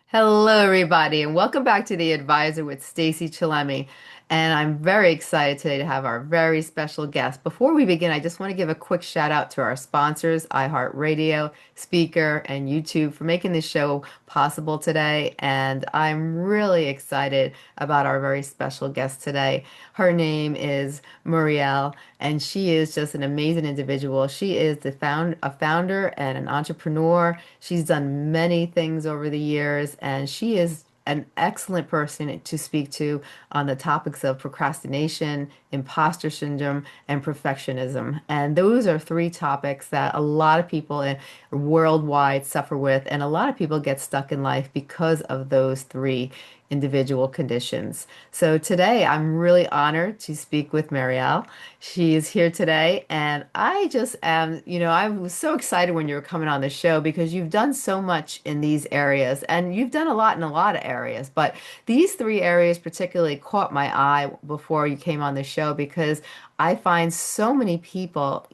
Hello, everybody, and welcome back to The Advisor with Stacey Chillemi. And I'm very excited today to have our very special guest. Before we begin, I just want to give a quick shout out to our sponsors, iHeartRadio, Speaker, and YouTube for making this show possible today. And I'm really excited about our very special guest today. Her name is Murielle, and she is just an amazing individual. She is a founder and an entrepreneur. She's done many things over the years, and she is an excellent person to speak to on the topics of procrastination, imposter syndrome, and perfectionism. And those are three topics that a lot of people worldwide suffer with, and a lot of people get stuck in life because of those three individual conditions. So today I'm really honored to speak with Marielle. She is here today, and I just am, I was so excited when you were coming on the show because you've done so much in these areas, and you've done a lot in a lot of areas, but these three areas particularly caught my eye before you came on the show because I find so many people,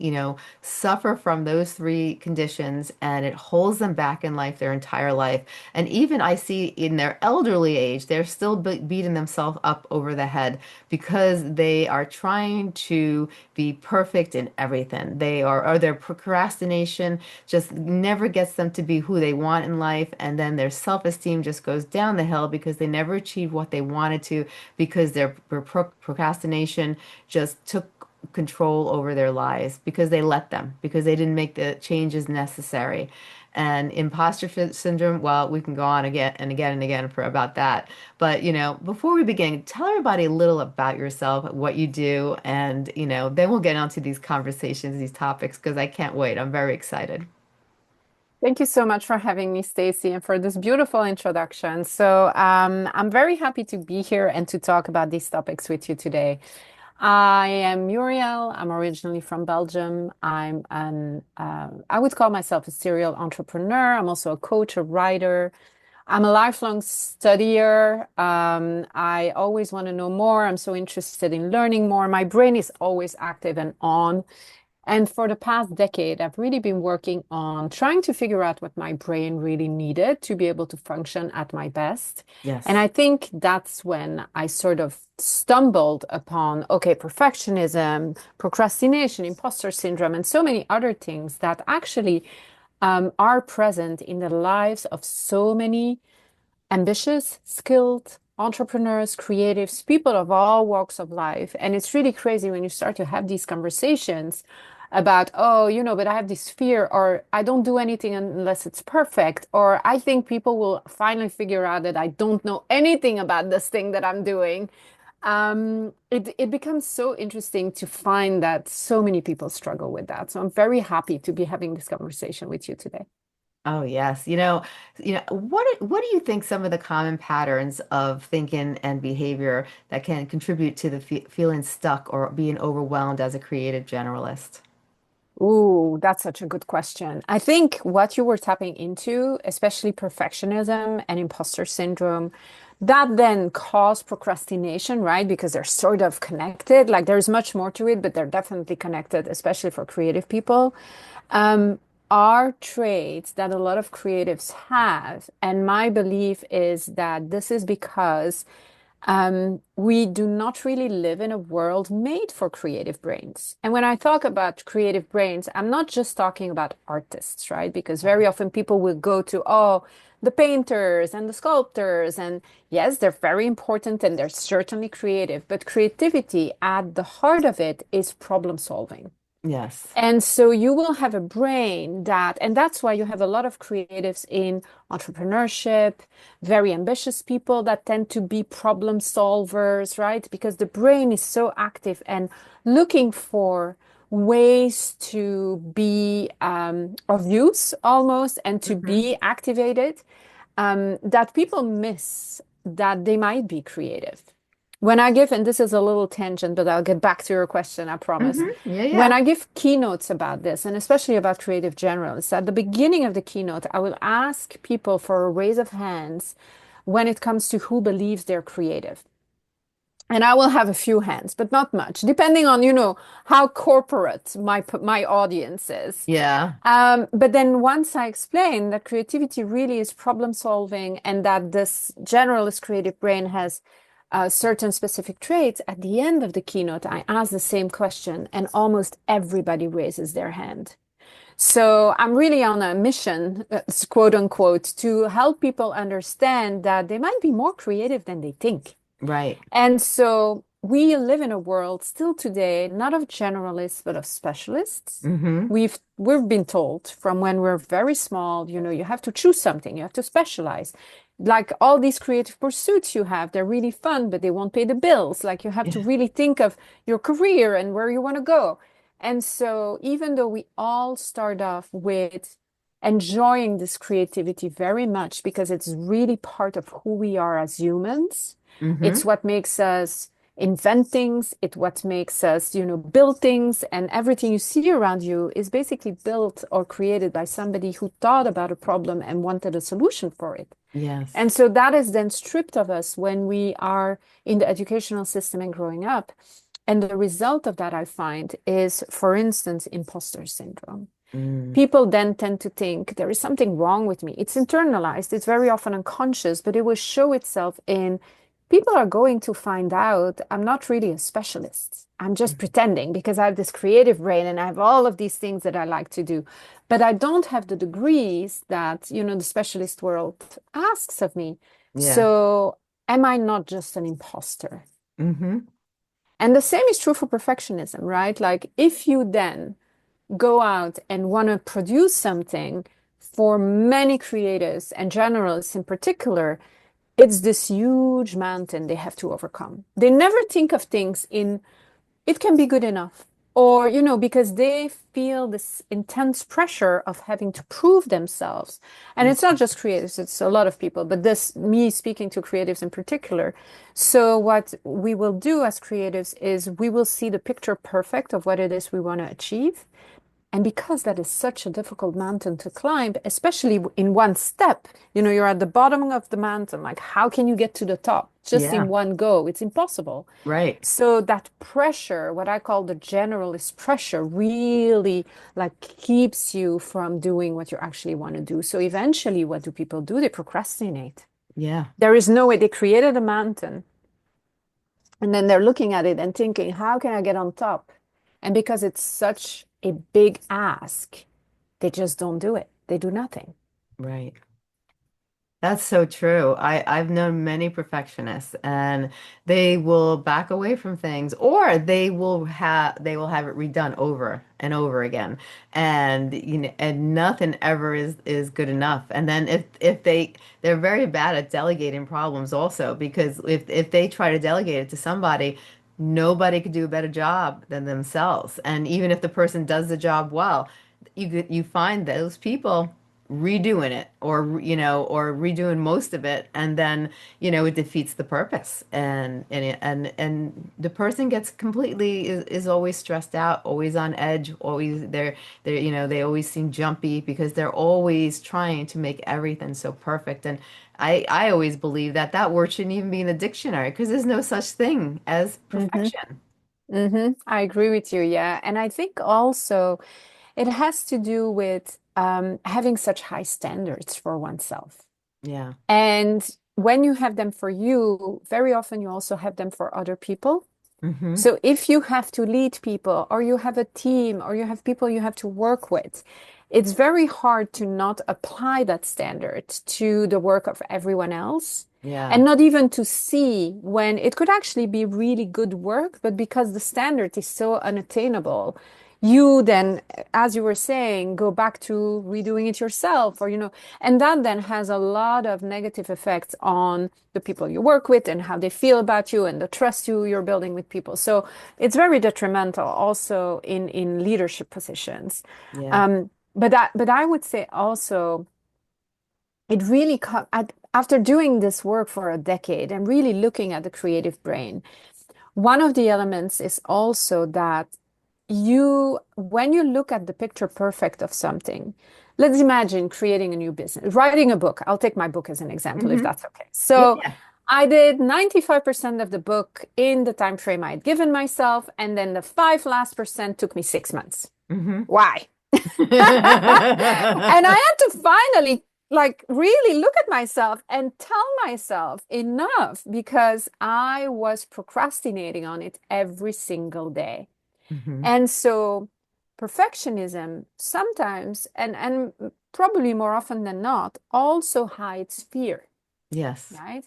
suffer from those three conditions and it holds them back in life their entire life. And even I see in their elderly age, they're still beating themselves up over the head because they are trying to be perfect in everything. Or their procrastination just never gets them to be who they want in life. And then their self-esteem just goes down the hill because they never achieved what they wanted to because their procrastination just took control over their lives because they didn't make the changes necessary. And syndrome, well, we can go on again and again and again for about that. But, before we begin, tell everybody a little about yourself, what you do, and, then we'll get onto these conversations, these topics, because I can't wait. I'm very excited. Thank you so much for having me, Stacey, and for this beautiful introduction. I'm very happy to be here and to talk about these topics with you today. I am Muriel. I'm originally from Belgium. I would call myself a serial entrepreneur. I'm also a coach, a writer. I'm a lifelong studier. I always want to know more. I'm so interested in learning more. My brain is always active and on. And for the past decade, I've really been working on trying to figure out what my brain really needed to be able to function at my best. And Yes. I think that's when I sort of stumbled upon, okay, perfectionism, procrastination, imposter syndrome, and so many other things that actually are present in the lives of so many ambitious, skilled entrepreneurs, creatives, people of all walks of life. And it's really crazy when you start to have these conversations about, oh, but I have this fear, or I don't do anything unless it's perfect, or I think people will finally figure out that I don't know anything about this thing that I'm doing. It becomes so interesting to find that so many people struggle with that. So I'm very happy to be having this conversation with you today. Oh yes. What do you think some of the common patterns of thinking and behavior that can contribute to the feeling stuck or being overwhelmed as a creative generalist? Ooh, that's such a good question. I think what you were tapping into, especially perfectionism and imposter syndrome, that then cause procrastination, right? Because they're sort of connected. Like there's much more to it, but they're definitely connected, especially for creative people. Um, are traits that a lot of creatives have. And my belief is that this is because we do not really live in a world made for creative brains. And when I talk about creative brains, I'm not just talking about artists, right? Because very often people will go to, oh, the painters and the sculptors. And yes, they're very important and they're certainly creative, but creativity at the heart of it is problem solving. Yes. And so you will have a brain that, and that's why you have a lot of creatives in entrepreneurship, very ambitious people that tend to be problem solvers, right? Because the brain is so active and looking for ways to be of use almost and to Hmm. be activated that people miss that they might be creative. When I give, and this is a little tangent, but I'll get back to your question, I promise. Yeah, When yeah. I give keynotes about this, and especially about creative generalists, at the beginning of the keynote, I will ask people for a raise of hands when it comes to who believes they're creative. and I will have a few hands, but not much, depending on, how corporate my audience is. Yeah. But then once I explain that creativity really is problem solving and that this generalist creative brain has certain specific traits, at the end of the keynote, I ask the same question and almost everybody raises their hand. So I'm really on a mission, quote unquote, to help people understand that they might be more creative than they think. Right. And so we live in a world still today, not of generalists, but of specialists. Mm-hmm. We've been told from when we're very small, you have to choose something, you have to specialize. Like all these creative pursuits you have, they're really fun, but they won't pay the bills. Like you have to Yeah. really think of your career and where you want to go. And so even though we all start off with enjoying this creativity very much because it's really part of who we are as humans, Mm-hmm. it's what makes us invent things. It's what makes us, build things. And everything you see around you is basically built or created by somebody who thought about a problem and wanted a solution for it. Yes. And so that is then stripped of us when we are in the educational system and growing up. And the result of that, I find, is, for instance, imposter syndrome. Mm. People then tend to think there is something wrong with me. It's internalized, it's very often unconscious, but it will show itself in people are going to find out I'm not really a specialist. I'm just pretending because I have this creative brain and I have all of these things that I like to do. But I don't have the degrees that, the specialist world asks of me. Yeah. So am I not just an imposter? Mm-hmm. And the same is true for perfectionism, right? Like if you then go out and want to produce something for many creatives and generalists in particular, it's this huge mountain they have to overcome. They never think of things in it can be good enough. Or, because they feel this intense pressure of having to prove themselves. And it's not just creatives, it's a lot of people, but this, me speaking to creatives in particular. So, what we will do as creatives is we will see the picture perfect of what it is we want to achieve. And because that is such a difficult mountain to climb, especially in one step, you're at the bottom of the mountain. Like, how can you get to the top just in Yeah. one go? It's impossible. Right. So that pressure, what I call the generalist pressure, really like keeps you from doing what you actually want to do. So eventually, what do people do? They procrastinate. Yeah. There is no way. They created a mountain and then they're looking at it and thinking, how can I get on top? And because it's such a big ask, they just don't do it. They do nothing. Right. That's so true. I've known many perfectionists and they will back away from things or they will have it redone over and over again. And and nothing ever is good enough. And then if they're very bad at delegating problems also because if they try to delegate it to somebody, nobody could do a better job than themselves. And even if the person does the job well, you find those people redoing it or redoing most of it and then it defeats the purpose and the person gets completely is always stressed out, always on edge, always they're they always seem jumpy because they're always trying to make everything so perfect. And I always believe that that word shouldn't even be in the dictionary because there's no such thing as Hmm. perfection. I agree with you. Yeah. And I think also it has to do with having such high standards for oneself. Yeah. And when you have them for you, very often you also have them for other people. Mm-hmm. So if you have to lead people, or you have a team, or you have people you have to work with, it's very hard to not apply that standard to the work of everyone else. Yeah. And not even to see when it could actually be really good work, but because the standard is so unattainable, you then, as you were saying, go back to redoing it yourself, or, and that then has a lot of negative effects on the people you work with and how they feel about you and the trust you're building with people. So it's very detrimental also in leadership positions. Yeah. But I would say also it really after doing this work for a decade and really looking at the creative brain, one of the elements is also that when you look at the picture perfect of something, let's imagine creating a new business, writing a book. I'll take my book as an example if Mm-hmm. that's okay. Yeah. So Yeah. I did 95% of the book in the time frame I had given myself, and then the five last percent took me 6 months. Hmm. Why? And I had to finally like really look at myself and tell myself enough because I was procrastinating on it every single day. Hmm. And so perfectionism sometimes and probably more often than not also hides fear, Yes. right?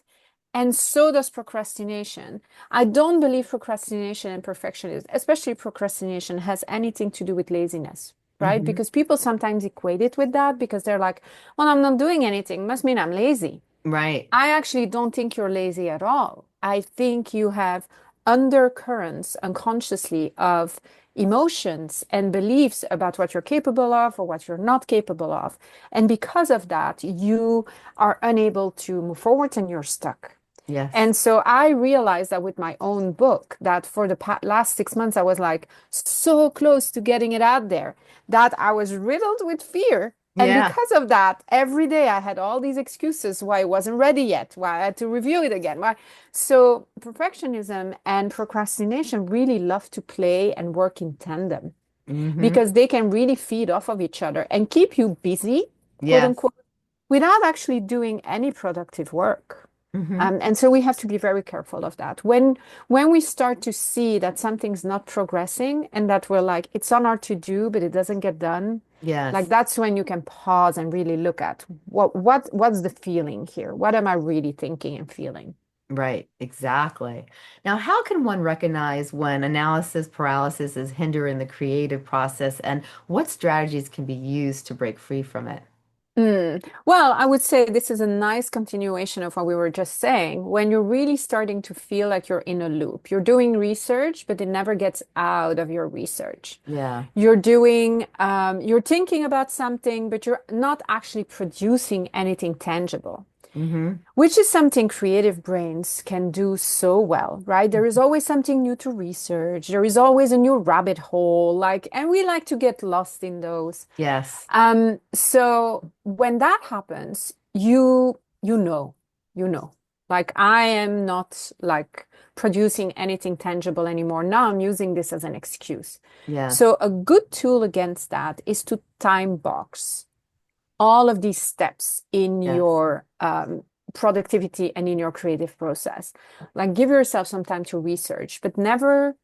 And so does procrastination. I don't believe procrastination and perfectionism, especially procrastination, has anything to do with laziness, right? Hmm. Because people sometimes equate it with that because they're like, well, I'm not doing anything, must mean I'm lazy. Right. I actually don't think you're lazy at all. I think you have undercurrents unconsciously of emotions and beliefs about what you're capable of or what you're not capable of. And because of that, you are unable to move forward and you're stuck. Yes. And so I realized that with my own book, that for the last 6 months, I was like so close to getting it out there that I was riddled with fear. And Yeah. because of that, every day I had all these excuses why it wasn't ready yet, why I had to review it again. Why? So perfectionism and procrastination really love to play and work in tandem Hmm. because they can really feed off of each other and keep you busy, quote Yes. unquote, without actually doing any productive work. Hmm. And so we have to be very careful of that. When we start to see that something's not progressing and that we're like, it's on our to-do, but it doesn't get done, like Yes. that's when you can pause and really look at what's the feeling here? What am I really thinking and feeling? Right. Exactly. Now, how can one recognize when analysis paralysis is hindering the creative process, and what strategies can be used to break free from it? Well, I would say this is a nice continuation of what we were just saying. When you're really starting to feel like you're in a loop, you're doing research, but it never gets out of your research. Yeah. You're thinking about something, but you're not actually producing anything tangible, Hmm. which is something creative brains can do so well, right? There is always something new to research. There is always a new rabbit hole, like, and we like to get lost in those. Yes. So when that happens, you know, like I am not like producing anything tangible anymore. Now I'm using this as an excuse. Yes. So a good tool against that is to time box all of these steps in Yes. your productivity and in your creative process. Like give yourself some time to research, but never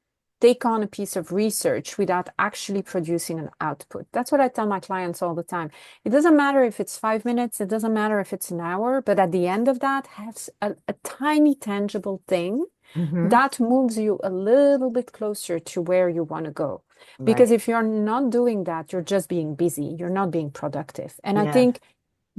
take on a piece of research without actually producing an output. That's what I tell my clients all the time. It doesn't matter if it's 5 minutes, it doesn't matter if it's an hour, but at the end of that, have a tiny tangible thing Hmm. that moves you a little bit closer to where you want to go. Because Right. if you're not doing that, you're just being busy, you're not being productive. And I Yes. think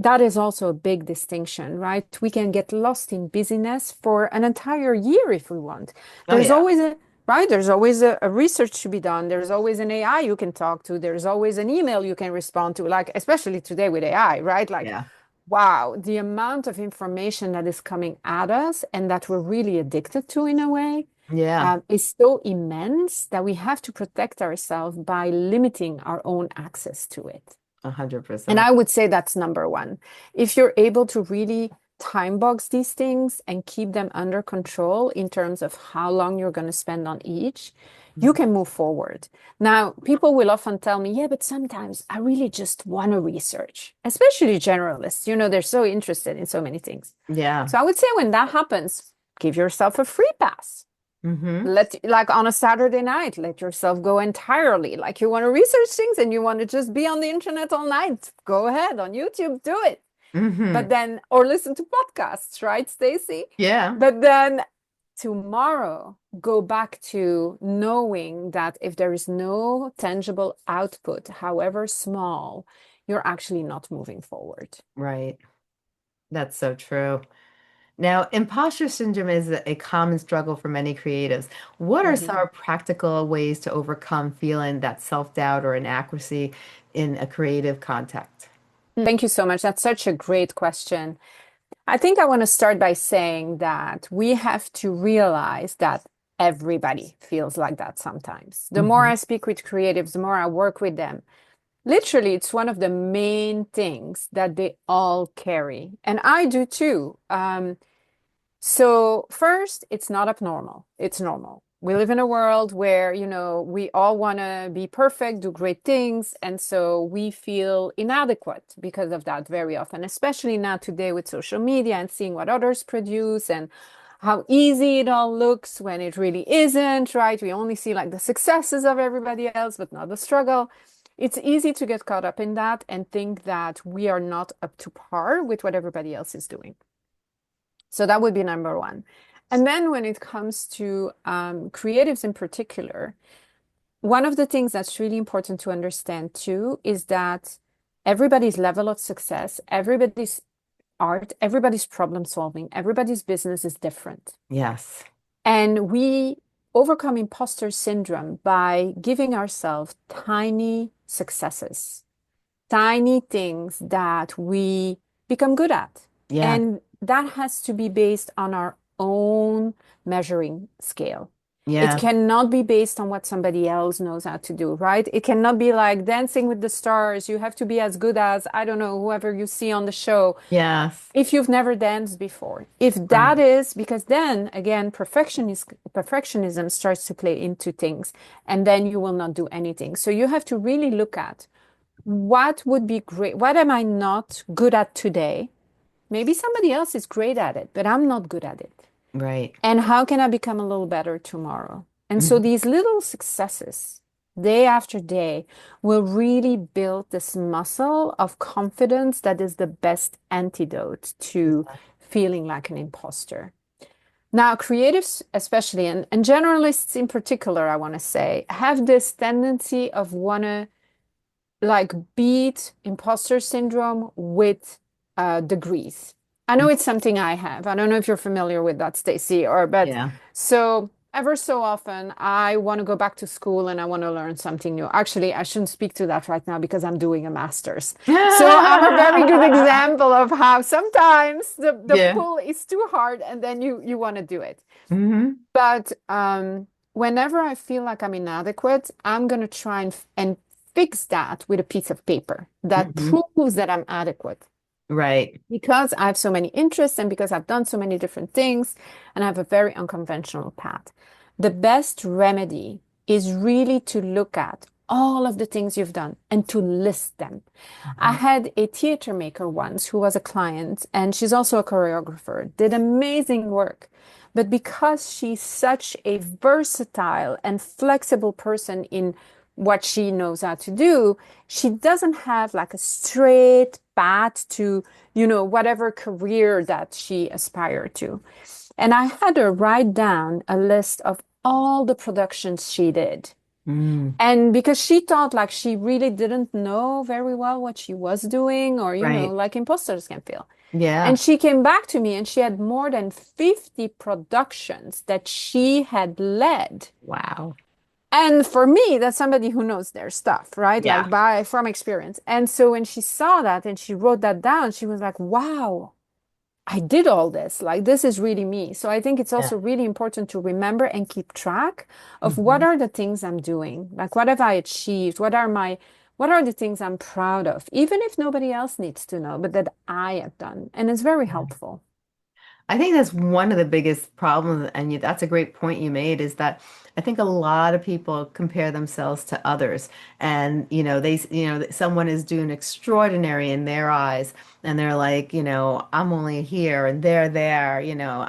that is also a big distinction, right? We can get lost in busyness for an entire year if we want. Oh, There's yeah. always a Right? There's always a research to be done. There's always an AI you can talk to. There's always an email you can respond to, like especially today with AI, right? Like, Yeah. wow, the amount of information that is coming at us and that we're really addicted to in a way Yeah. is so immense that we have to protect ourselves by limiting our own access to it. hundred And percent. I would say that's number one. If you're able to really time box these things and keep them under control in terms of how long you're going to spend on each, you can move forward. Now, people will often tell me, yeah, but sometimes I really just want to research, especially generalists. They're so interested in so many things. Yeah. So I would say when that happens, give yourself a free pass. Hmm. Like on a Saturday night, let yourself go entirely. Like you want to research things and you want to just be on the internet all night, go ahead on YouTube, do it. But Hmm. then, or listen to podcasts, right, Stacey? Yeah. But then tomorrow, go back to knowing that if there is no tangible output, however small, you're actually not moving forward. Right. That's so true. Now, imposter syndrome is a common struggle for many creatives. What are Mhm. some practical ways to overcome feeling that self-doubt or inaccuracy in a creative context? Thank you so much. That's such a great question. I think I want to start by saying that we have to realize that everybody feels like that sometimes. The more Hmm. I speak with creatives, the more I work with them. Literally, it's one of the main things that they all carry. And I do too. So first, it's not abnormal. It's normal. We live in a world where, we all want to be perfect, do great things. And so we feel inadequate because of that very often, especially now today with social media and seeing what others produce and how easy it all looks when it really isn't, right? We only see like the successes of everybody else, but not the struggle. It's easy to get caught up in that and think that we are not up to par with what everybody else is doing. So that would be number one. And then when it comes to creatives in particular, one of the things that's really important to understand too is that everybody's level of success, everybody's art, everybody's problem solving, everybody's business is different. Yes. And we overcome imposter syndrome by giving ourselves tiny successes, tiny things that we become good at. Yeah. And that has to be based on our own measuring scale. It Yeah. cannot be based on what somebody else knows how to do, right? It cannot be like Dancing with the Stars. You have to be as good as, I don't know, whoever you see on the show Yes. if you've never danced before. If that Right. is, because then again, perfectionism starts to play into things, and then you will not do anything. So you have to really look at what would be great? What am I not good at today? Maybe somebody else is great at it, but I'm not good at it. Right. And how can I become a little better tomorrow? And so Mhm. these little successes, day after day, will really build this muscle of confidence that is the best antidote to feeling like an imposter. Now, creatives, especially, and generalists in particular, I want to say, have this tendency of want to like beat imposter syndrome with degrees. I know it's something I have. I don't know if you're familiar with that, Stacey, but Yeah. so ever so often I want to go back to school and I want to learn something new. Actually, I shouldn't speak to that right now because I'm doing a master's. So I'm a very good example of how sometimes the Yeah. pull is too hard and then you want to do it. Hmm. But whenever I feel like I'm inadequate, I'm going to try and fix that with a piece of paper that Hmm. proves that I'm adequate. Right. Because I have so many interests and because I've done so many different things and I have a very unconventional path. The best remedy is really to look at all of the things you've done and to list them. I Mhm. had a theater maker once who was a client, and she's also a choreographer, did amazing work. But because she's such a versatile and flexible person in what she knows how to do, she doesn't have like a straight path to, whatever career that she aspired to. And I had her write down a list of all the productions she did. Mm. And because she thought like she really didn't know very well what she was doing, or, Right. like imposters can feel. And Yeah. she came back to me and she had more than 50 productions that she had led. Wow. And for me, that's somebody who knows their stuff, right? Yeah. Like by from experience. And so when she saw that and she wrote that down, she was like, wow, I did all this. Like, this is really me. So I think it's Yeah. also really important to remember and keep track of what Hmm. are the things I'm doing? Like, what have I achieved? What are the things I'm proud of? Even if nobody else needs to know, but that I have done. And it's very helpful. I think that's one of the biggest problems, and that's a great point you made, is that I think a lot of people compare themselves to others, and someone is doing extraordinary in their eyes, and they're like, I'm only here and they're there,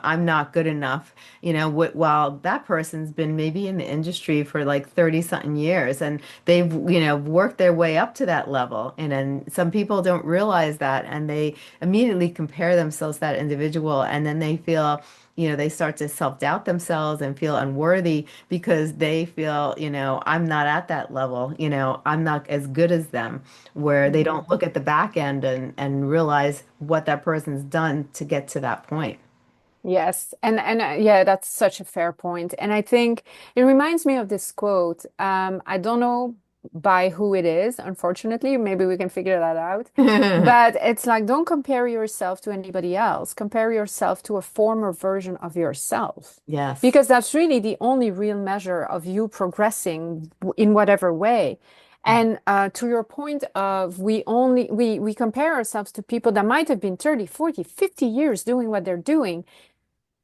I'm not good enough, while that person's been maybe in the industry for like 30 something years, and they've, worked their way up to that level, and then some people don't realize that, and they immediately compare themselves to that individual, and then they feel, they start to self-doubt themselves and feel unworthy because they feel, I'm not at that level, I'm not as good as them, where they Mhm. don't look at the back end and realize what that person's done to get to that point. Yes, and yeah, that's such a fair point. And I think it reminds me of this quote. I don't know by who it is, unfortunately. Maybe we can figure that out. But it's like, don't compare yourself to anybody else. Compare yourself to a former version of yourself, Yes. because that's really the only real measure of you progressing in whatever way. And to your point of we compare ourselves to people that might have been 30, 40, 50 years doing what they're doing.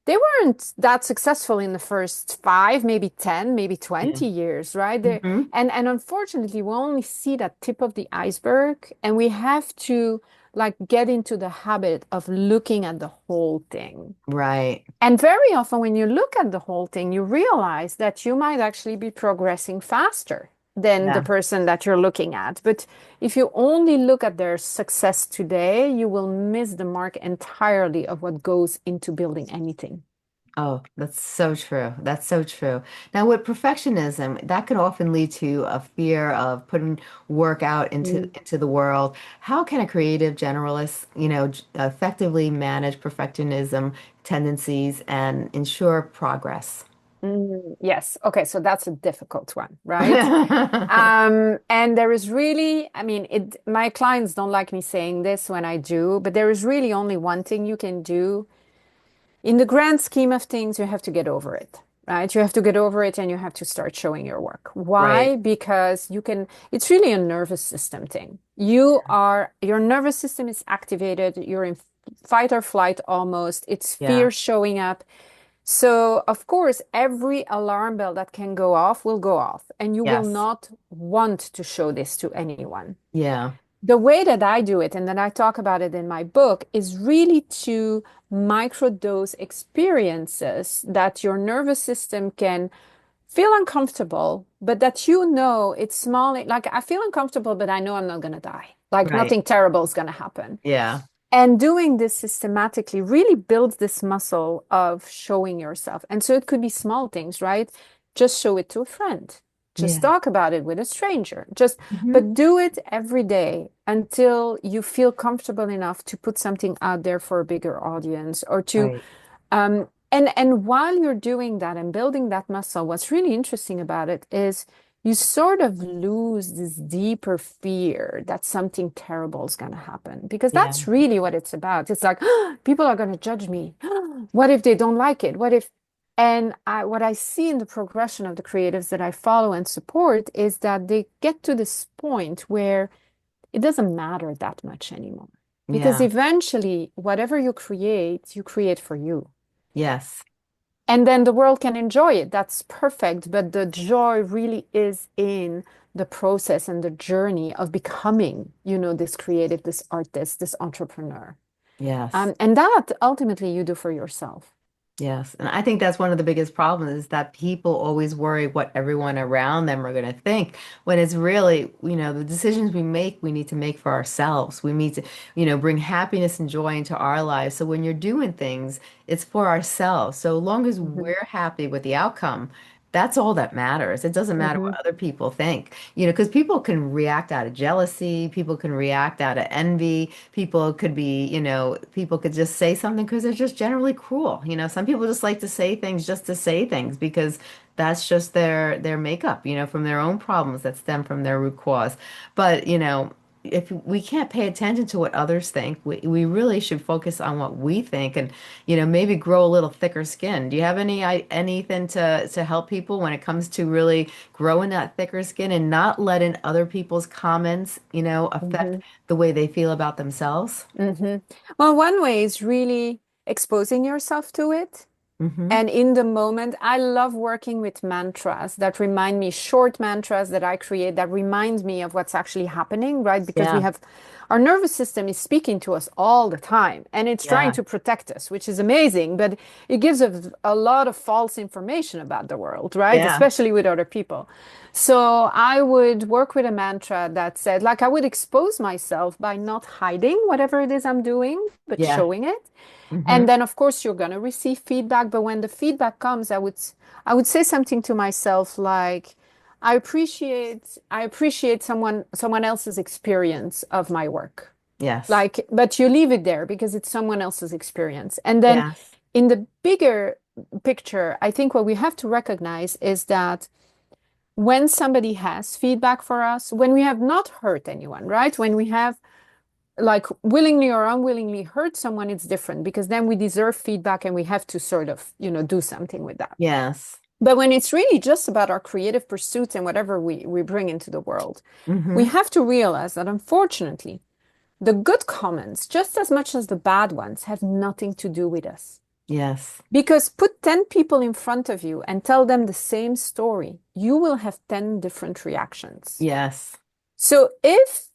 they weren't that successful in the first 5, maybe 10, maybe Yeah. 20 years, right? Hmm. And unfortunately, we only see that tip of the iceberg, and we have to like get into the habit of looking at the whole thing. Right. And very often, when you look at the whole thing, you realize that you might actually be progressing faster than the Yeah. person that you're looking at. But if you only look at their success today, you will miss the mark entirely of what goes into building anything. Oh, that's so true. That's so true. Now, with perfectionism, that can often lead to a fear of putting work out Mm. into the world. How can a creative generalist, effectively manage perfectionism tendencies and ensure progress? Yes. Okay. So that's a difficult one, right? And there is really, I mean, my clients don't like me saying this when I do, but there is really only one thing you can do. In the grand scheme of things, you have to get over it, right? You have to get over it and you have to start showing your work. Right. Why? Because it's really a nervous system thing. Your nervous system is activated. You're in fight or flight almost. It's Yeah. fear showing up. So, of course, every alarm bell that can go off will go off, and you will Yes. not want to show this to anyone. Yeah. The way that I do it, and that I talk about it in my book, is really to microdose experiences that your nervous system can feel uncomfortable, but that you know it's small. Like I feel uncomfortable, but I know I'm not going to die. Like Right. nothing terrible is going to happen. Yeah. And doing this systematically really builds this muscle of showing yourself. And so it could be small things, right? Just show it to a friend. Just Yeah. talk about it with a stranger. Hmm. But do it every day until you feel comfortable enough to put something out there for a bigger audience or to Right. and while you're doing that and building that muscle, what's really interesting about it is you sort of lose this deeper fear that something terrible is going to happen because Yeah. that's really what it's about. It's like people are going to judge me. What if they don't like it? What if? And what I see in the progression of the creatives that I follow and support is that they get to this point where it doesn't matter that much anymore. Because Yeah. eventually, whatever you create for you. Yes. And then the world can enjoy it. That's perfect. But the joy really is in the process and the journey of becoming, this creative, this artist, this entrepreneur. Yes. And that ultimately you do for yourself. Yes. And I think that's one of the biggest problems is that people always worry what everyone around them are going to think when it's really, the decisions we make, we need to make for ourselves. We need to, bring happiness and joy into our lives. So when you're doing things, it's for ourselves. So long as Hmm. we're happy with the outcome, that's all that matters. It doesn't matter Hmm. what other people think, because people can react out of jealousy, people can react out of envy. People could be, people could just say something because they're just generally cruel. Some people just like to say things just to say things because that's just their makeup, from their own problems that stem from their root cause. But, if we can't pay attention to what others think, we really should focus on what we think and, maybe grow a little thicker skin. Do you have anything to help people when it comes to really growing that thicker skin and not letting other people's comments, affect Hmm. the way they feel about themselves? Hmm. Well, one way is really exposing yourself to it. Hmm. And in the moment, I love working with mantras that remind me, short mantras that I create that remind me of what's actually happening, right? Because Yeah. our nervous system is speaking to us all the time and it's trying Yeah. to protect us, which is amazing, but it gives us a lot of false information about the world, right? Yeah. Especially with other people. So I would work with a mantra that said, like, I would expose myself by not hiding whatever it is I'm doing, but Yeah. showing it. Hmm. And then of course you're going to receive feedback, but when the feedback comes, I would say something to myself like I appreciate someone else's experience of my work. Yes. Like, but you leave it there because it's someone else's experience. And then Yes. in the bigger picture, I think what we have to recognize is that when somebody has feedback for us, when we have not hurt anyone, right? When we have like willingly or unwillingly hurt someone, it's different because then we deserve feedback and we have to sort of, do something with that. Yes. But when it's really just about our creative pursuits and whatever we bring into the world, we Hmm. have to realize that unfortunately, the good comments, just as much as the bad ones, have nothing to do with us. Yes. Because put 10 people in front of you and tell them the same story, you will have 10 different reactions. Yes. So if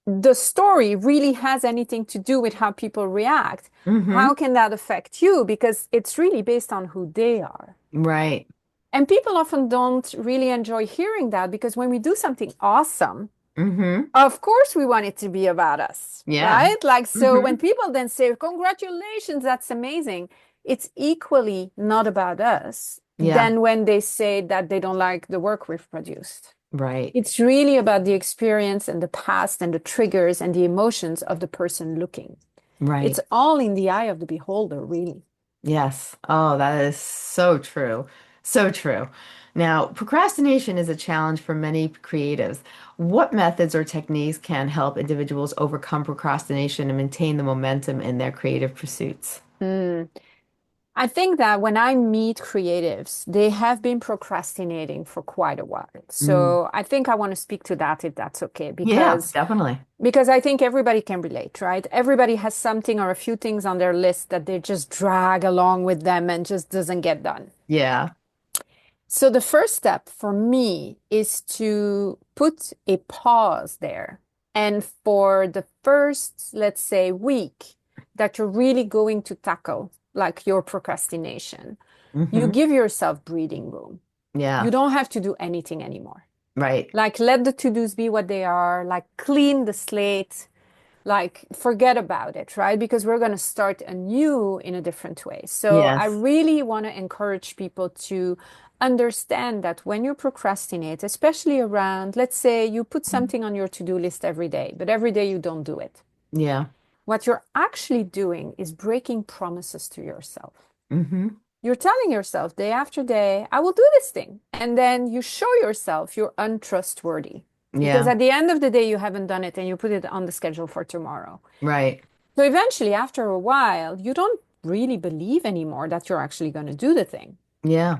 the story really has anything to do with how people react, Mm-hmm. how can that affect you? Because it's really based on who they are. Right. And people often don't really enjoy hearing that because when we do something awesome, Mm-hmm. of course we want it to be about us, Yeah. right? Like, so when Mm-hmm. people then say, congratulations, that's amazing, it's equally not about us Yeah. than when they say that they don't like the work we've produced. Right. It's really about the experience and the past and the triggers and the emotions of the person looking. It's Right. all in the eye of the beholder, really. Yes. Oh, that is so true. So true. Now, procrastination is a challenge for many creatives. What methods or techniques can help individuals overcome procrastination and maintain the momentum in their creative pursuits? Hmm. I think that when I meet creatives, they have been procrastinating for quite a while. Mm. So I think I want to speak to that if that's okay, Yeah, definitely. because I think everybody can relate, right? Everybody has something or a few things on their list that they just drag along with them and just doesn't get done. Yeah. So the first step for me is to put a pause there. And for the first, let's say, week that you're really going to tackle, like your procrastination, you Hmm. give yourself breathing room. You Yeah. don't have to do anything anymore. Right. Like let the to-dos be what they are, like clean the slate, like forget about it, right? Because we're going to start anew in a different way. So I Yes. really want to encourage people to understand that when you procrastinate, especially around, let's say you put something on your to-do list every day, but every day you don't do it. Yeah. What you're actually doing is breaking promises to yourself. Hmm. You're telling yourself day after day, I will do this thing. And then you show yourself you're untrustworthy because Yeah. at the end of the day, you haven't done it and you put it on the schedule for tomorrow. Right. So eventually, after a while, you don't really believe anymore that you're actually going to do the thing. Yeah.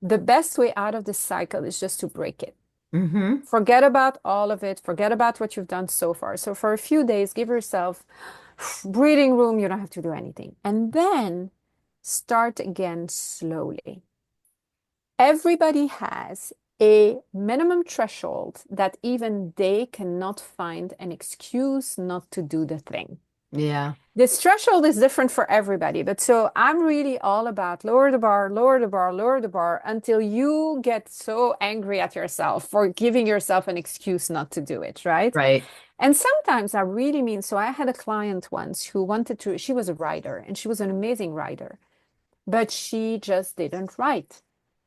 The best way out of this cycle is just to break it. Hmm. Forget about all of it. Forget about what you've done so far. So for a few days, give yourself breathing room. You don't have to do anything. And then start again slowly. Everybody has a minimum threshold that even they cannot find an excuse not to do the thing. Yeah. This threshold is different for everybody, but so I'm really all about lower the bar, lower the bar, lower the bar until you get so angry at yourself for giving yourself an excuse not to do it, right? Right. And sometimes I really mean, so I had a client once who wanted to, she was a writer and she was an amazing writer, but she just didn't write.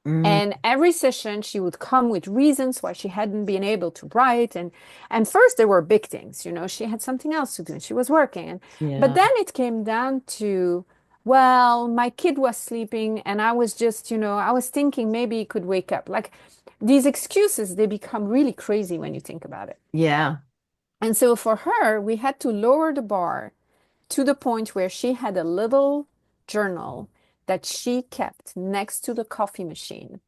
Mm. And every session, she would come with reasons why she hadn't been able to write. And first, there were big things. She had something else to do and she was working. But Yeah. then it came down to, well, my kid was sleeping and I was just, I was thinking maybe he could wake up. Like these excuses, they become really crazy when you think about it. Yeah. And so for her, we had to lower the bar to the point where she had a little journal that she kept next to the coffee machine.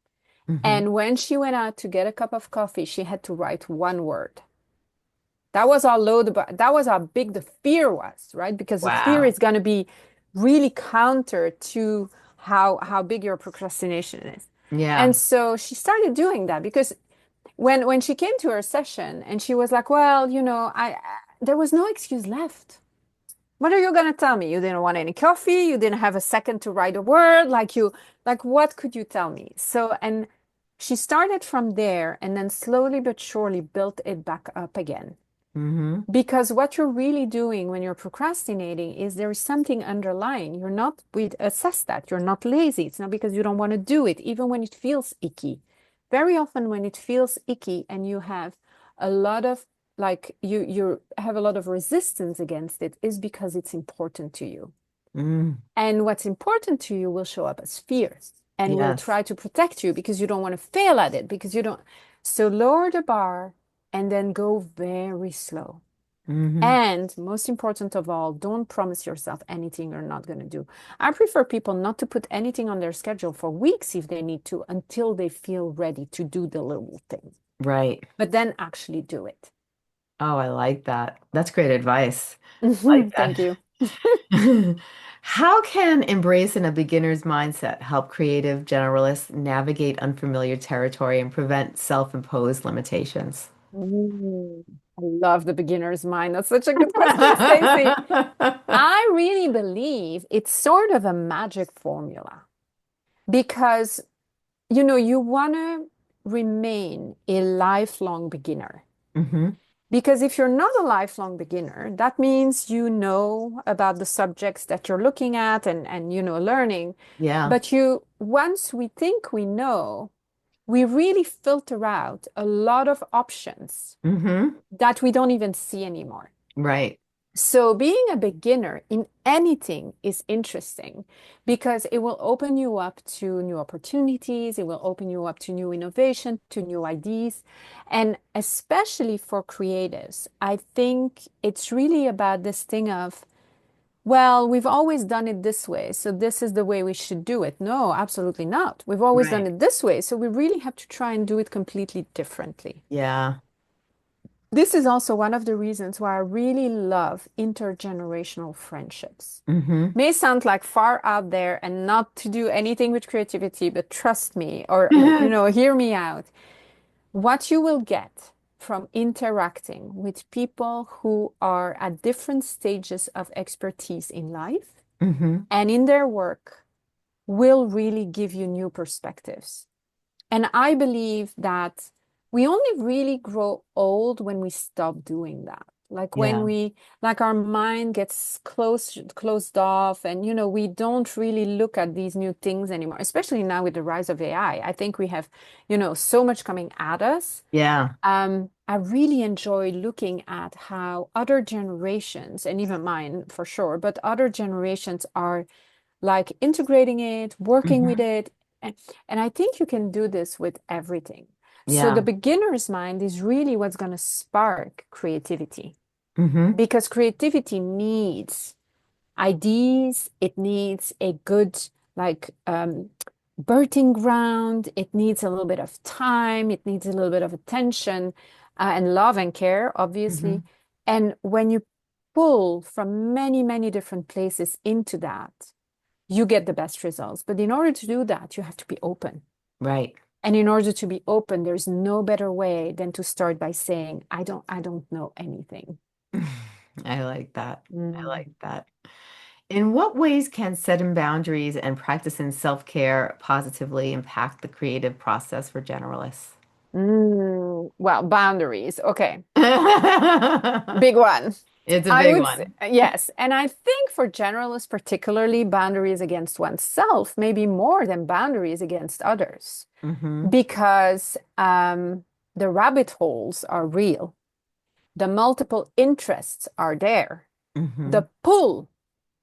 Hmm. And when she went out to get a cup of coffee, she had to write one word. That was how low that was how big the fear was, right? Because the fear Wow. is going to be really counter to how big your procrastination is. Yeah. And so she started doing that because when she came to her session and she was like, well, there was no excuse left. What are you going to tell me? You didn't want any coffee. You didn't have a second to write a word. Like, what could you tell me? So, and she started from there and then slowly but surely built it back up again. Hmm. Because what you're really doing when you're procrastinating is there is something underlying. We assess that. You're not lazy. It's not because you don't want to do it, even when it feels icky. Very often when it feels icky and you have a lot of you have a lot of resistance against it is because it's important to you. Mm. And what's important to you will show up as fear and will Yes. try to protect you because you don't want to fail at it, because you don't. So lower the bar and then go very slow. Hmm. And most important of all, don't promise yourself anything you're not going to do. I prefer people not to put anything on their schedule for weeks if they need to until they feel ready to do the little thing, Right. but then actually do it. Oh, I like that. That's great advice. Like Thank that. you. How can embracing a beginner's mindset help creative generalists navigate unfamiliar territory and prevent self-imposed limitations? Mm, I love the beginner's mind. That's such a good question, Stacey. I really believe it's sort of a magic formula because, you want to remain a lifelong beginner. Hmm. Because if you're not a lifelong beginner, that means you know about the subjects that you're looking at and learning. Yeah. But once we think we know, we really filter out a lot of options Hmm. that we don't even see anymore. Right. So being a beginner in anything is interesting because it will open you up to new opportunities, it will open you up to new innovation, to new ideas. And especially for creatives, I think it's really about this thing of, well, we've always done it this way, so this is the way we should do it. No, absolutely not. We've always done Right. it this way, so we really have to try and do it completely differently. Yeah. This is also one of the reasons why I really love intergenerational friendships. Hmm. May sound like far out there and not to do anything with creativity, but trust me, or hear me out. What you will get from interacting with people who are at different stages of expertise in life Hmm. and in their work will really give you new perspectives. And I believe that we only really grow old when we stop doing that. Like when Yeah. like our mind gets closed off and, we don't really look at these new things anymore, especially now with the rise of AI. I think we have, so much coming at us. Yeah. I really enjoy looking at how other generations, and even mine for sure, but other generations are like integrating it, working with Hmm. it. And, and I think you can do this with everything. So the Yeah. beginner's mind is really what's going to spark creativity Hmm. because creativity needs ideas, it needs a good like birthing ground, it needs a little bit of time, it needs a little bit of attention and love and care, obviously. Hmm. And when you pull from many, many different places into that, you get the best results. But in order to do that, you have to be open. Right. And in order to be open, there's no better way than to start by saying, I don't know anything. I like that. I like Mm. that. In what ways can setting boundaries and practicing self-care positively impact the creative process for generalists? Well, boundaries. Okay. Big It's one. a I big would say, one. yes. And I think for generalists, particularly, boundaries against oneself, maybe more than boundaries against others, Hmm. because the rabbit holes are real. The multiple interests are there. Hmm. The pull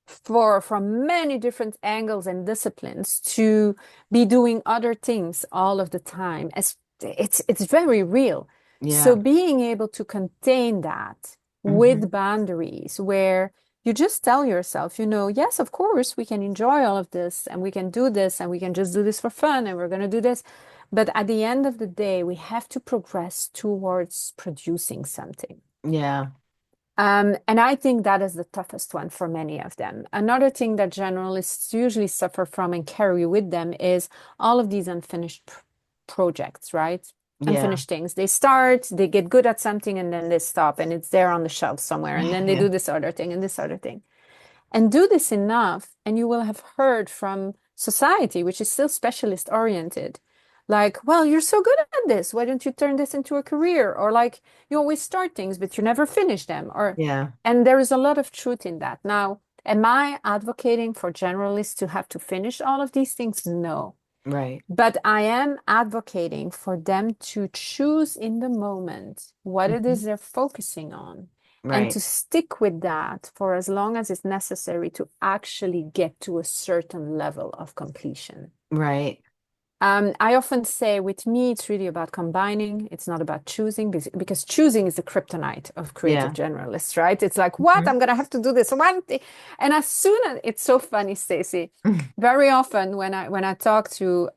for from many different angles and disciplines to be doing other things all of the time as it's very real. So Yeah. being able to contain that with Hmm. boundaries where you just tell yourself, yes, of course, we can enjoy all of this and we can do this and we can just do this for fun and we're going to do this. But at the end of the day, we have to progress towards producing something. Yeah. And I think that is the toughest one for many of them. Another thing that generalists usually suffer from and carry with them is all of these unfinished projects, right? Yeah. Unfinished things. They start, they get good at something, and then they stop, and it's there on the shelf somewhere. And then they Yeah. do this other thing and this other thing. And do this enough, and you will have heard from society, which is still specialist oriented, like, well, you're so good at this. Why don't you turn this into a career? Or like, you always start things, but you never finish them. Yeah. And there is a lot of truth in that. Now, am I advocating for generalists to have to finish all of these things? No. Right. But I am advocating for them to choose in the moment what it is Hmm. they're focusing on and to Right. stick with that for as long as it's necessary to actually get to a certain level of completion. Right. I often say with me, it's really about combining. It's not about choosing because choosing is the kryptonite of creative Yeah. generalists, right? It's like, what? Hmm. I'm gonna have to do this one thing. And as soon as it's so funny, Stacey, very often when I talk to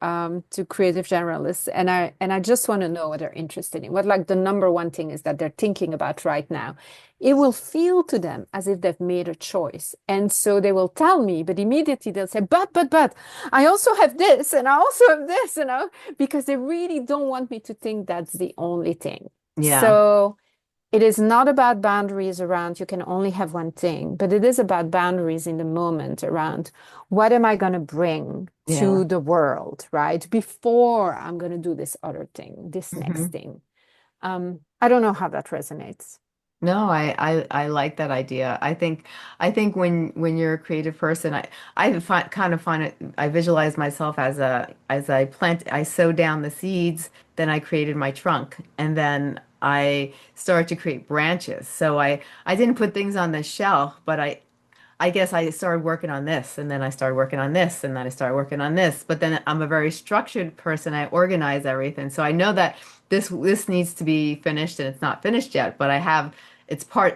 creative generalists and I just want to know what they're interested in, what like the number one thing is that they're thinking about right now. it will feel to them as if they've made a choice. And so they will tell me, but immediately they'll say, but, I also have this, and I also have this, because they really don't want me to think that's the only thing. Yeah. So it is not about boundaries around you can only have one thing, but it is about boundaries in the moment around what am I going to bring Yeah. to the world, right? Before I'm going to do this other thing, this next Hmm. thing. I don't know how that resonates. No, I like that idea. I think when you're a creative person, kind of find it. I visualize myself as I sow down the seeds, then I created my trunk, and then I started to create branches. So I didn't put things on the shelf, but I guess I started working on this, and then I started working on this, and then I started working on this. But then I'm a very structured person. I organize everything. So I know that this needs to be finished and it's not finished yet, but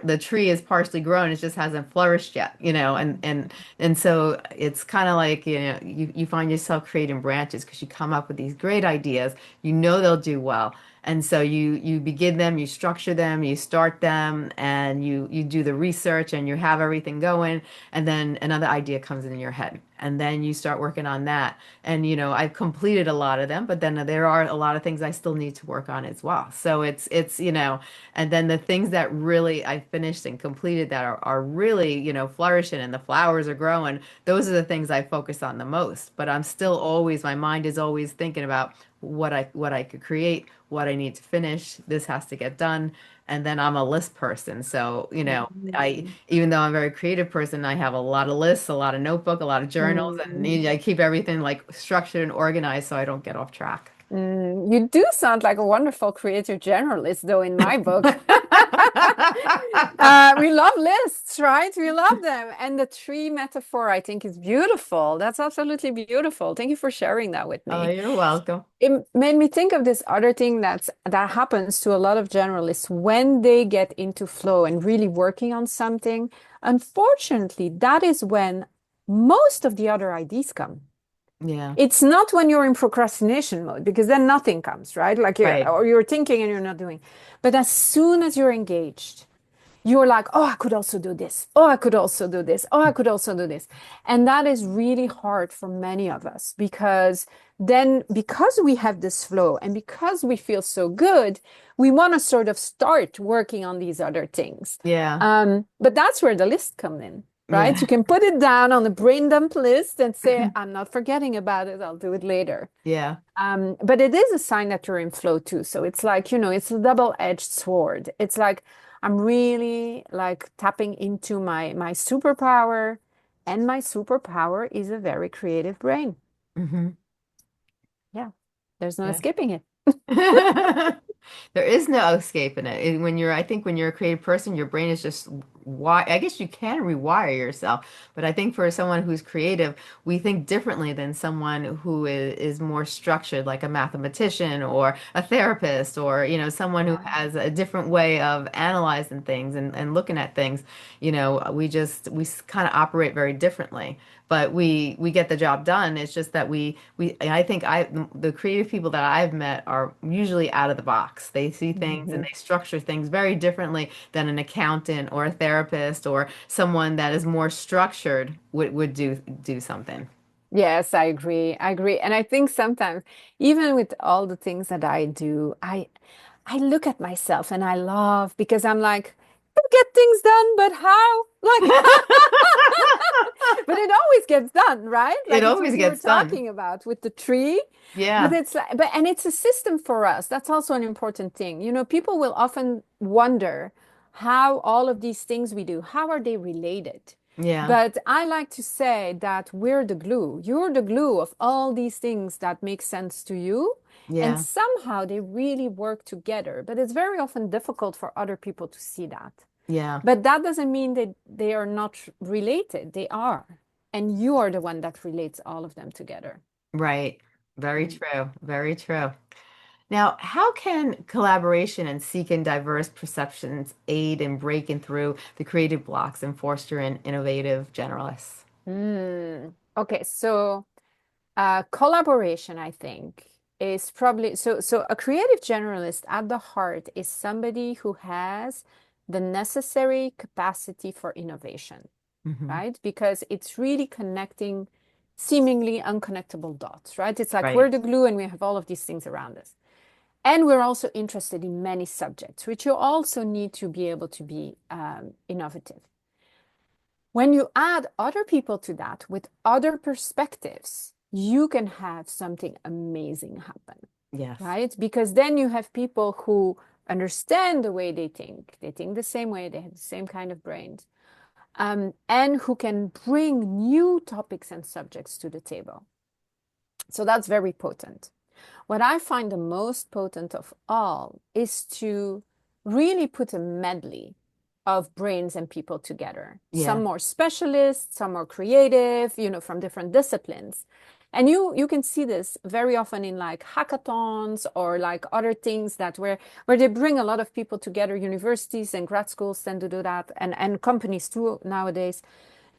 the tree is partially grown, it just hasn't flourished yet, and so it's kind of like, you find yourself creating branches because you come up with these great ideas, they'll do well. And so you begin them, you structure them, you start them, and you do the research and you have everything going, and then another idea comes in your head. And then you start working on that. And I've completed a lot of them, but then there are a lot of things I still need to work on as well. So it's and then the things that really I finished and completed that are really, flourishing and the flowers are growing, those are the things I focus on the most. But my mind is always thinking about what I could create, what I need to finish. This has to get done. And then I'm a list person. So, I Mm. even though I'm a very creative person, I have a lot of lists, a lot of notebook, a lot of journals, and Mm. I keep everything like structured and organized so I don't get off track. You do sound like a wonderful creative generalist, though, in my book. We love lists, right? We love them. And the tree metaphor, I think, is beautiful. That's absolutely beautiful. Thank you for sharing that with Oh, me. you're welcome. It made me think of this other thing that happens to a lot of generalists when they get into flow and really working on something. Unfortunately, that is when most of the other ideas come. Yeah. It's not when you're in procrastination mode because then nothing comes, right? Like Right. you're thinking and you're not doing. But as soon as you're engaged, you're like, oh, I could also do this. Oh, I could also do this. Oh, I could also do this. And that is really hard for many of us because then, because we have this flow and because we feel so good, we want to sort of start working on these other things. Yeah. But that's where the list come in, right? Yeah. You can put it down on the brain dump list and say, I'm not forgetting about it. I'll do it later. Yeah. But it is a sign that you're in flow too. So it's like, it's a double-edged sword. It's like I'm really like tapping into my superpower, and my superpower is a very creative brain. Hmm. Yeah, there's no Yeah. escaping it. There is no escaping it. I think when you're a creative person, your brain is just I guess you can rewire yourself, but I think for someone who's creative, we think differently than someone who is more structured, like a mathematician or a therapist, or someone who Yeah. has a different way of analyzing things and looking at things. We kind of operate very differently, but we get the job done. It's just that I think the creative people that I've met are usually out of the box. They see things and Mhm. they structure things very differently than an accountant or a therapist or someone that is more structured would do something. Yes, I agree. I agree. And I think sometimes, even with all the things that I do, I look at myself and I laugh because I'm like, I get things done, but how? Like, but it always gets done, right? It Like it's always what you were gets done. talking about with the tree. But Yeah. it's like, and it's a system for us. That's also an important thing. People will often wonder how all of these things we do, how are they related? Yeah. But I like to say that we're the glue. You're the glue of all these things that make sense to you. And Yeah. somehow they really work together. But it's very often difficult for other people to see that. Yeah. But that doesn't mean that they are not related. They are. And you are the one that relates all of them together. Right. Very Mm. true. Very true. Now, how can collaboration and seeking diverse perceptions aid in breaking through the creative blocks and fostering innovative generalists? Okay, so collaboration, I think, is probably so. So a creative generalist at the heart is somebody who has the necessary capacity for innovation, Hmm. right? Because it's really connecting seemingly unconnectable dots, right? It's like Right. we're the glue and we have all of these things around us. And we're also interested in many subjects, which you also need to be able to be innovative. When you add other people to that with other perspectives, you can have something amazing happen, Yes. right? Because then you have people who understand the way they think the same way, they have the same kind of brains, and who can bring new topics and subjects to the table. So that's very potent. What I find the most potent of all is to really put a medley of brains and people together. Yeah. Some more specialists, some more creative, from different disciplines. And you can see this very often in like hackathons or like other things that where they bring a lot of people together. Universities and grad schools tend to do that, and companies too nowadays,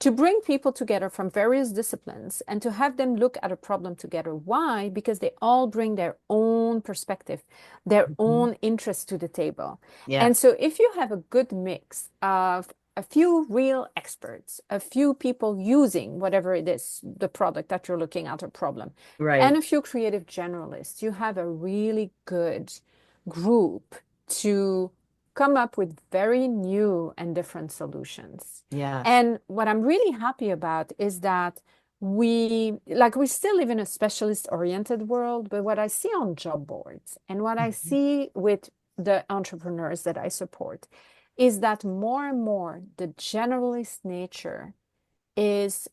to bring people together from various disciplines and to have them look at a problem together. Why? Because they all bring their own perspective, their Hmm. own interest to the table. And Yes. so if you have a good mix of a few real experts, a few people using whatever it is, the product that you're looking at, a problem, and Right. a few creative generalists, you have a really good group to come up with very new and different solutions. Yes. And what I'm really happy about is that we still live in a specialist oriented world, but what I see on job boards and what I Mhm. see with the entrepreneurs that I support is that more and more the generalist nature is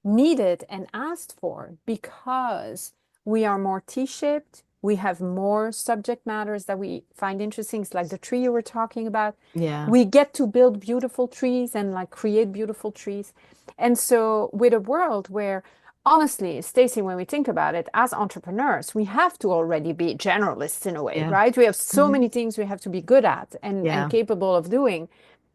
needed and asked for because we are more T-shaped. We have more subject matters that we find interesting. It's like the tree you were talking about. Yeah. We get to build beautiful trees and like create beautiful trees. And so with a world where honestly, Stacey, when we think about it, as entrepreneurs, we have to already be generalists in a way, Yeah. right? We have so Hmm. many things we have to be good at and Yeah. capable of doing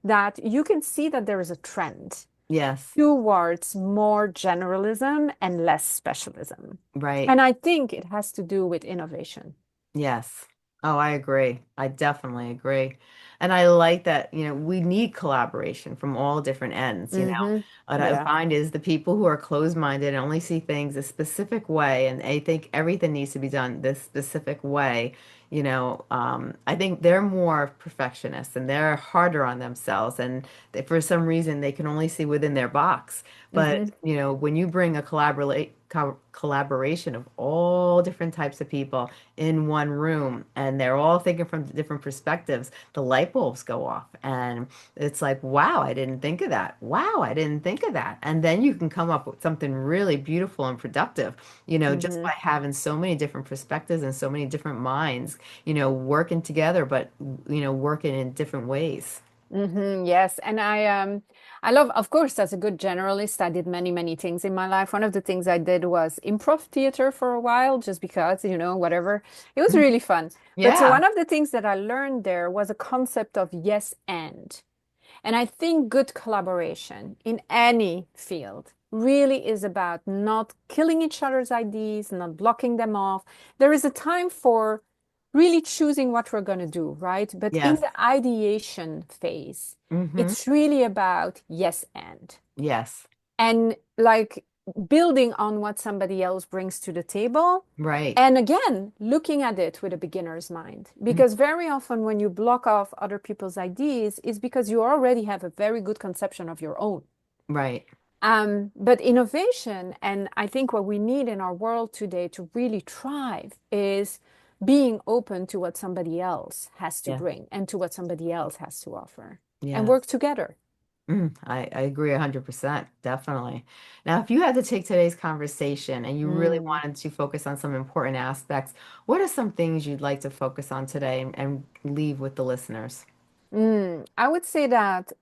that you can see that there is a trend Yes. towards more generalism and less specialism. Right. And I think it has to do with innovation. Yes. Oh, I agree. I definitely agree. And I like that, we need collaboration from all different ends. Hmm. What I Yeah. find is the people who are closed-minded and only see things a specific way, and they think everything needs to be done this specific way, I think they're more perfectionists and they're harder on themselves. And for some reason, they can only see within their box. But, Hmm. when you bring a collaboration of all different types of people in one room and they're all thinking from different perspectives, the light bulbs go off. And it's like, wow, I didn't think of that. Wow, I didn't think of that. And then you can come up with something really beautiful and productive, just Hmm. by having so many different perspectives and so many different minds, working together, but, working in different ways. Yes, and I love, of course, as a good generalist, I did many, many things in my life. One of the things I did was improv theater for a while, just because, whatever. It was really fun. But so Yeah. one of the things that I learned there was a concept of yes and. And I think good collaboration in any field really is about not killing each other's ideas, not blocking them off. There is a time for really choosing what we're going to do, right? But in Yes. the ideation phase, Hmm. it's really about yes Yes. and like building on what somebody else brings to the table. Right. And again, looking at it with a beginner's mind. Mm. Because very often when you block off other people's ideas is because you already have a very good conception of your own. Right. But innovation, and I think what we need in our world today to really thrive is being open to what somebody else has to Yeah. bring and to what somebody else has to offer and Yes. work together. I agree 100%, definitely. Now, if you had to take today's conversation and you really Mm. wanted to focus on some important aspects, what are some things you'd like to focus on today and leave with the listeners? I would say that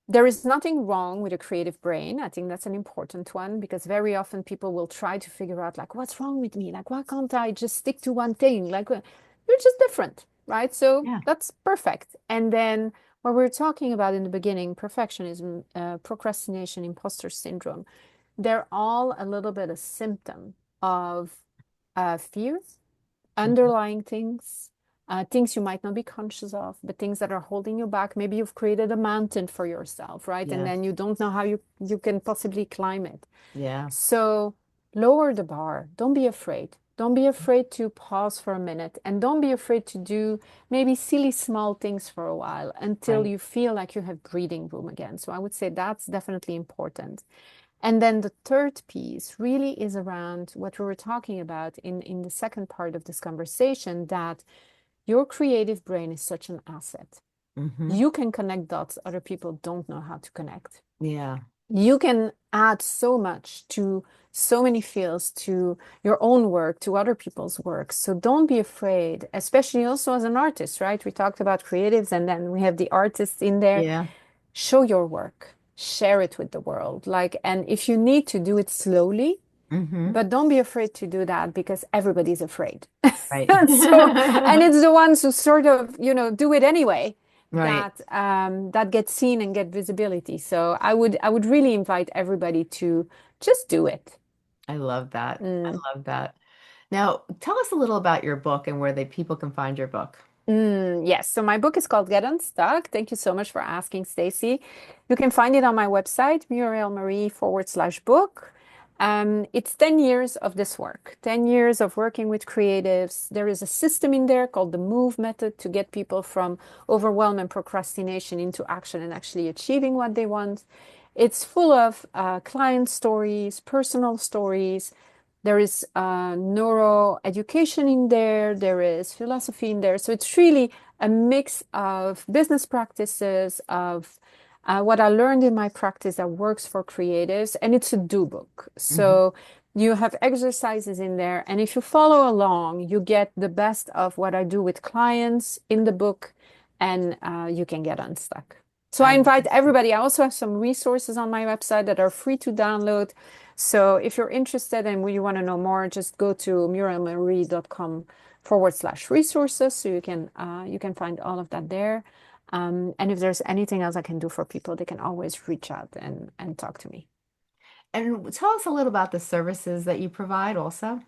there is nothing wrong with a creative brain. I think that's an important one because very often people will try to figure out, like, what's wrong with me? Like, why can't I just stick to one thing? Like, you're just different, right? So Yeah. that's perfect. And then what we are talking about in the beginning, perfectionism, procrastination, imposter syndrome, they're all a little bit a symptom of fear, Mhm. underlying things, things you might not be conscious of, but things that are holding you back. Maybe you've created a mountain for yourself, right? And Yes. then you don't know how you can possibly climb it. Yeah. So lower the bar. Don't be afraid. Don't be afraid to pause for a minute and don't be afraid to do maybe silly small things for a while until Right. you feel like you have breathing room again. So I would say that's definitely important. And then the third piece really is around what we were talking about in the second part of this conversation, that your creative brain is such an asset. Hmm. You can connect dots other people don't know how to connect. Yeah. You can add so much to so many fields, to your own work, to other people's work. So don't be afraid, especially also as an artist, right? We talked about creatives and then we have the artists in there. Yeah. Show your work, share it with the world. Like, and if you need to do it slowly, Hmm. but don't be afraid to do that because everybody's afraid. Right. So, and it's the ones who sort of, do it anyway Right. that get seen and get visibility. So I would really invite everybody to just do it. I love that. I Mm. love that. Now, tell us a little about your book and where people can find your book. Yes, so my book is called Get Unstuck. Thank you so much for asking, Stacey. You can find it on my website, Murielle Marie /book. It's 10 years of this work, 10 years of working with creatives. There is a system in there called the MOVE method to get people from overwhelm and procrastination into action and actually achieving what they want. It's full of client stories, personal stories. There is neuro education in there. There is philosophy in there. So it's really a mix of business practices, of what I learned in my practice that works for creatives, and it's a do book. Hmm. So you have exercises in there, and if you follow along, you get the best of what I do with clients in the book, and you can get unstuck. So I I invite everybody. I also have some resources on my website that are free to download. So if you're interested and you want to know more, just go to muriellemarie.com /resources. So you can find all of that there. And if there's anything else I can do for people, they can always reach out and talk to me. And tell us a little about the services that you provide also.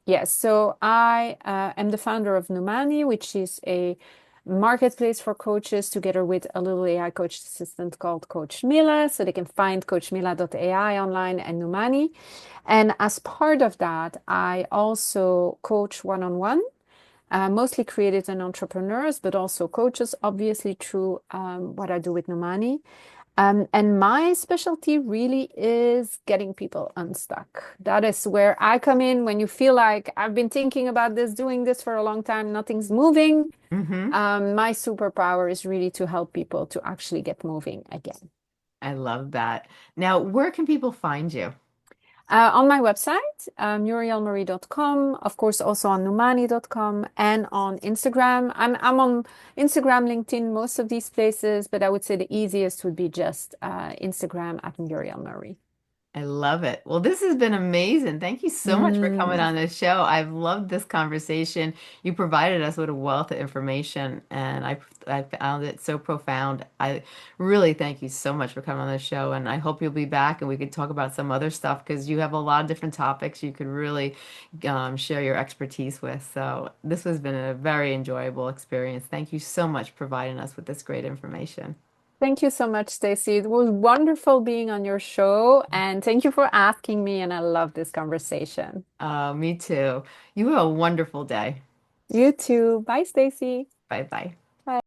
Yes, so I am the founder of Numani, which is a marketplace for coaches together with a little AI coach assistant called Coach Mila. So they can find coachmila.ai online and Numani. And as part of that, I also coach one-on-one, mostly creatives and entrepreneurs, but also coaches, obviously, through what I do with Numani. And my specialty really is getting people unstuck. That is where I come in when you feel like I've been thinking about this, doing this for a long time, nothing's moving. Hmm. My superpower is really to help people to actually get moving again. I love that. Now, where can people find you? On my website, murielmarie.com, of course, also on numani.com and on Instagram. I'm on Instagram, LinkedIn, most of these places, but I would say the easiest would be just Instagram at Muriel Marie. I love it. Well, this has been amazing. Thank you so much for coming Mm, on this show. I've loved this conversation. You provided us with a wealth of information, and I found it so profound. I really thank you so much for coming on the show, and I hope you'll be back and we could talk about some other stuff because you have a lot of different topics you could really share your expertise with. So this has been a very enjoyable experience. Thank you so much for providing us with this great information. Thank you so much, Stacey. It was wonderful being on your show, and thank you for asking me. And I love this conversation. Me too. You have a wonderful day. You too. Bye, Stacey. Bye bye.